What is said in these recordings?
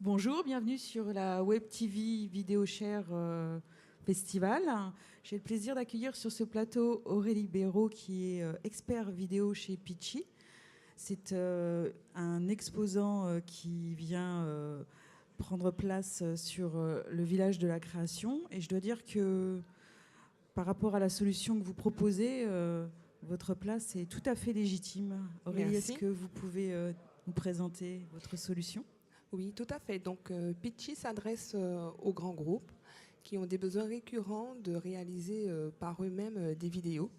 Bonjour, bienvenue sur la Web TV VideoShare Festival. J'ai le plaisir d'accueillir sur ce plateau Aurélie Béraud, qui est expert vidéo chez Pitchy. C'est un exposant qui vient prendre place sur le village de la création. Et je dois dire que par rapport à la solution que vous proposez, votre place est tout à fait légitime. Aurélie, est-ce que vous pouvez nous présenter votre solution ? Oui, tout à fait. Donc, Pitchy s'adresse aux grands groupes qui ont des besoins récurrents de réaliser par eux-mêmes des vidéos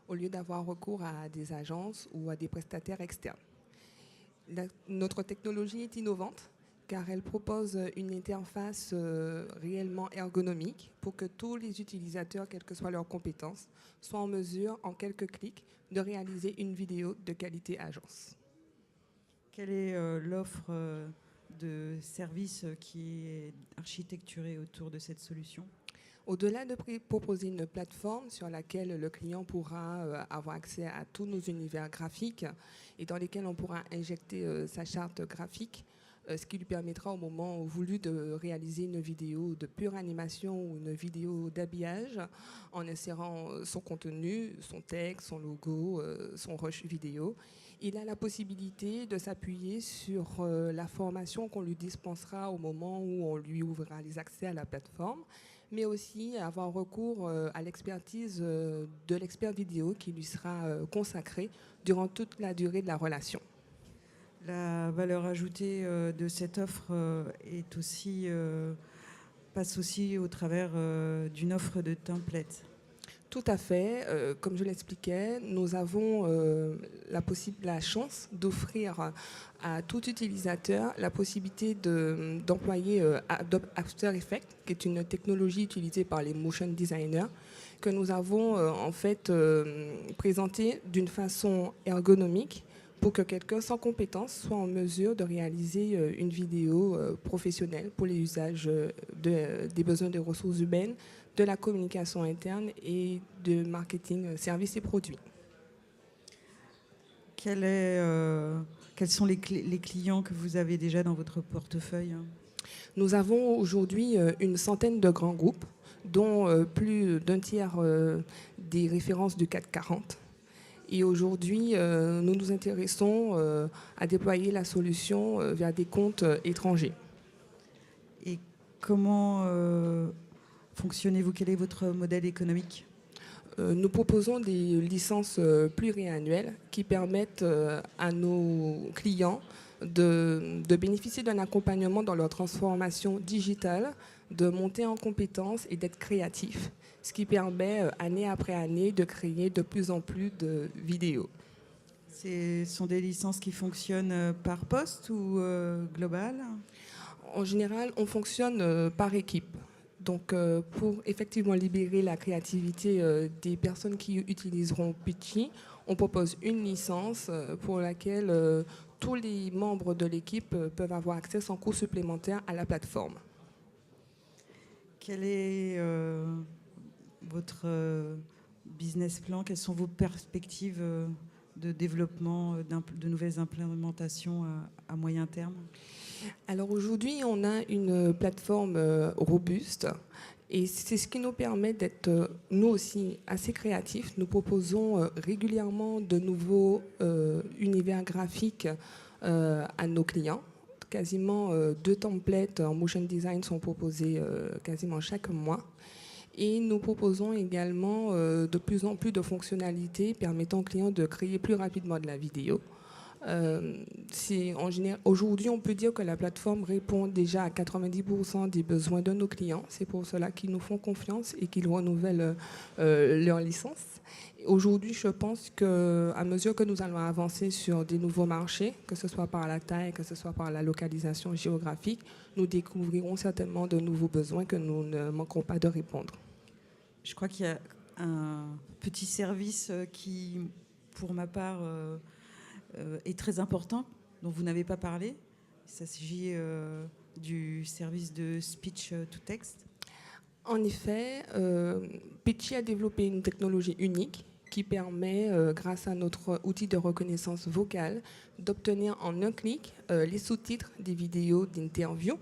au lieu d'avoir recours à des agences ou à des prestataires externes. Notre technologie est innovante car elle propose une interface réellement ergonomique pour que tous les utilisateurs, quelles que soient leurs compétences, soient en mesure, en quelques clics, de réaliser une vidéo de qualité agence. Quelle est l'offre de services qui est architecturée autour de cette solution? Au-delà de proposer une plateforme sur laquelle le client pourra avoir accès à tous nos univers graphiques et dans lesquels on pourra injecter sa charte graphique, ce qui lui permettra au moment voulu de réaliser une vidéo de pure animation ou une vidéo d'habillage en insérant son contenu, son texte, son logo, son rush vidéo. Il a la possibilité de s'appuyer sur la formation qu'on lui dispensera au moment où on lui ouvrira les accès à la plateforme, mais aussi avoir recours à l'expertise de l'expert vidéo qui lui sera consacrée durant toute la durée de la relation. La valeur ajoutée de cette offre passe aussi au travers d'une offre de template. Tout à fait. Comme je l'expliquais, nous avons la chance d'offrir à tout utilisateur la possibilité d'employer Adobe After Effects, qui est une technologie utilisée par les motion designers, que nous avons en fait présentée d'une façon ergonomique pour que quelqu'un sans compétence soit en mesure de réaliser une vidéo professionnelle pour les usages des besoins des ressources humaines, de la communication interne et de marketing, services et produits. Quels sont les clients que vous avez déjà dans votre portefeuille? Nous avons aujourd'hui une centaine de grands groupes, dont plus d'un tiers des références du CAC 40. Et aujourd'hui, nous nous intéressons à déployer la solution vers des comptes étrangers. Et comment fonctionnez-vous? Quel est votre modèle économique? Nous proposons des licences pluriannuelles qui permettent à nos clients de bénéficier d'un accompagnement dans leur transformation digitale, de monter en compétences et d'être créatifs, ce qui permet année après année de créer de plus en plus de vidéos. Ce sont des licences qui fonctionnent par poste ou global? En général, on fonctionne par équipe. Donc, pour effectivement libérer la créativité des personnes qui utiliseront Pitchy, on propose une licence pour laquelle tous les membres de l'équipe peuvent avoir accès sans coût supplémentaire à la plateforme. Quel est votre business plan? Quelles sont vos perspectives de développement de nouvelles implémentations à moyen terme? Alors aujourd'hui, on a une plateforme robuste et c'est ce qui nous permet d'être nous aussi assez créatifs. Nous proposons régulièrement de nouveaux univers graphiques à nos clients. Quasiment 2 templates en motion design sont proposés quasiment chaque mois. Et nous proposons également de plus en plus de fonctionnalités permettant aux clients de créer plus rapidement de la vidéo. Aujourd'hui, on peut dire que la plateforme répond déjà à 90% des besoins de nos clients. C'est pour cela qu'ils nous font confiance et qu'ils renouvellent leur licence. Aujourd'hui, je pense qu'à mesure que nous allons avancer sur des nouveaux marchés, que ce soit par la taille, que ce soit par la localisation géographique, nous découvrirons certainement de nouveaux besoins que nous ne manquerons pas de répondre. Je crois qu'il y a un petit service qui, pour ma part, est très important, dont vous n'avez pas parlé. Il s'agit du service de speech to text. En effet, Pitchy a développé une technologie unique qui permet, grâce à notre outil de reconnaissance vocale, d'obtenir en un clic les sous-titres des vidéos d'interview.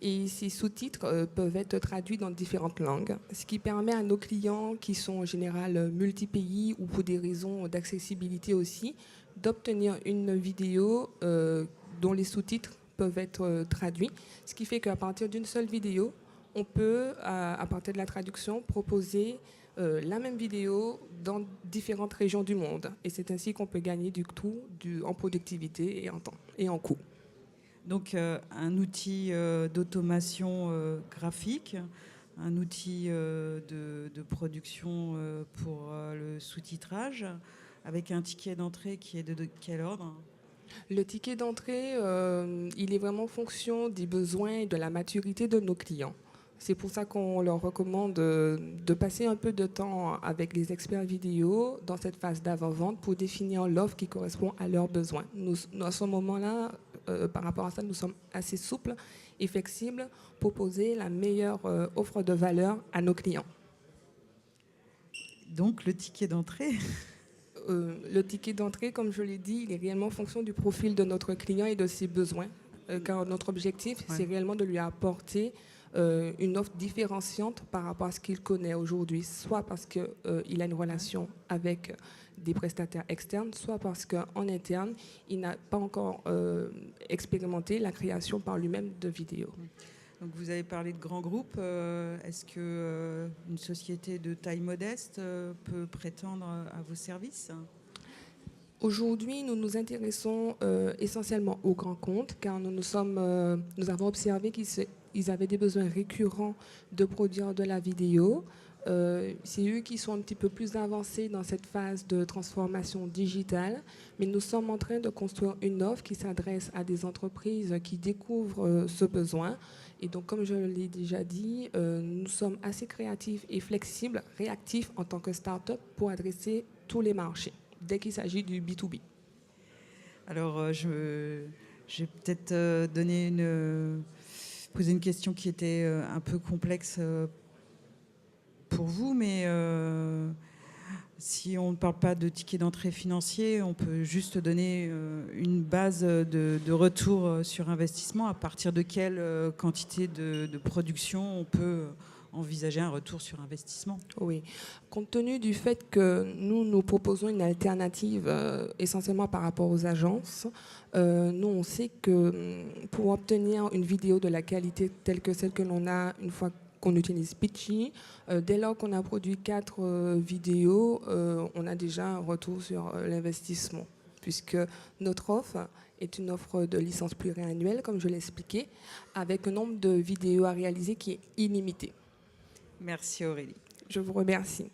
Et ces sous-titres peuvent être traduits dans différentes langues, ce qui permet à nos clients qui sont en général multi-pays ou pour des raisons d'accessibilité aussi, d'obtenir une vidéo dont les sous-titres peuvent être traduits. Ce qui fait qu'à partir d'une seule vidéo, on peut, à partir de la traduction, proposer la même vidéo dans différentes régions du monde. Et c'est ainsi qu'on peut gagner du tout en productivité et en temps et en coût. Donc un outil d'automation graphique, un outil de production pour le sous-titrage, avec un ticket d'entrée qui est de quel ordre ? Le ticket d'entrée, il est vraiment en fonction des besoins et de la maturité de nos clients. C'est pour ça qu'on leur recommande de passer un peu de temps avec les experts vidéo dans cette phase d'avant-vente pour définir l'offre qui correspond à leurs besoins. Nous, à ce moment-là, par rapport à ça, nous sommes assez souples et flexibles pour proposer la meilleure offre de valeur à nos clients. Donc le ticket d'entrée Le ticket d'entrée, comme je l'ai dit, il est réellement en fonction du profil de notre client et de ses besoins. Car notre objectif, c'est réellement de lui apporter une offre différenciante par rapport à ce qu'il connaît aujourd'hui, soit parce qu'il a une relation avec des prestataires externes, soit parce qu'en interne, il n'a pas encore expérimenté la création par lui-même de vidéos. Donc vous avez parlé de grands groupes. Est-ce qu'une société de taille modeste peut prétendre à vos services ? Aujourd'hui, nous nous intéressons essentiellement aux grands comptes, car nous avons observé qu'ils avaient des besoins récurrents de produire de la vidéo. C'est eux qui sont un petit peu plus avancés dans cette phase de transformation digitale, mais nous sommes en train de construire une offre qui s'adresse à des entreprises qui découvrent ce besoin. Et donc, comme je l'ai déjà dit, nous sommes assez créatifs et flexibles, réactifs en tant que start-up pour adresser tous les marchés, dès qu'il s'agit du B2B. Alors, je vais peut-être poser une question qui était un peu complexe pour vous, mais si on ne parle pas de ticket d'entrée financier, on peut juste donner une base de retour sur investissement. À partir de quelle quantité de production on peut envisager un retour sur investissement ? Oui, compte tenu du fait que nous proposons une alternative essentiellement par rapport aux agences, nous on sait que pour obtenir une vidéo de la qualité telle que celle que l'on a une fois qu'on utilise Pitchy, dès lors qu'on a produit 4 vidéos, on a déjà un retour sur l'investissement, puisque notre offre est une offre de licence pluriannuelle, comme je l'ai expliqué, avec un nombre de vidéos à réaliser qui est illimité. Merci Aurélie. Je vous remercie.